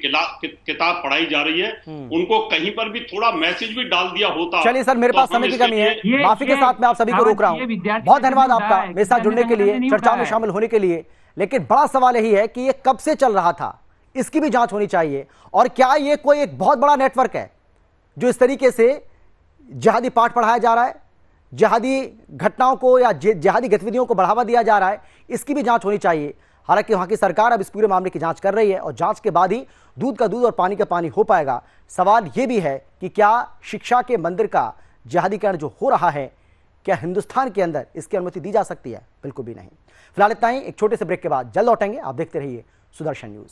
किताब पढ़ाई जा रही है, उनको कहीं पर भी थोड़ा मैसेज भी डाल दिया होता। चलिए सर, मेरे पास समय की कमी है, माफी के साथ मैं आप सभी को रोक रहा हूँ। बहुत धन्यवाद आपका मेरे साथ जुड़ने के लिए, चर्चा में शामिल होने के लिए। लेकिन बड़ा सवाल यही है कि ये कब से चल रहा था, इसकी भी जांच होनी चाहिए। और क्या ये कोई एक बहुत बड़ा नेटवर्क है जो इस तरीके से जिहादी पाठ पढ़ाया जा रहा है, जिहादी घटनाओं को या जिहादी गतिविधियों को बढ़ावा दिया जा रहा है, इसकी भी जांच होनी चाहिए। हालांकि वहां की सरकार अब इस पूरे मामले की जांच कर रही है और जांच के बाद ही दूध का दूध और पानी का पानी हो पाएगा। सवाल यह भी है कि क्या शिक्षा के मंदिर का जिहादीकरण जो हो रहा है, क्या हिंदुस्तान के अंदर इसकी अनुमति दी जा सकती है? बिल्कुल भी नहीं। फिलहाल इतना ही, एक छोटे से ब्रेक के बाद जल्द लौटेंगे। आप देखते रहिए सुदर्शन न्यूज।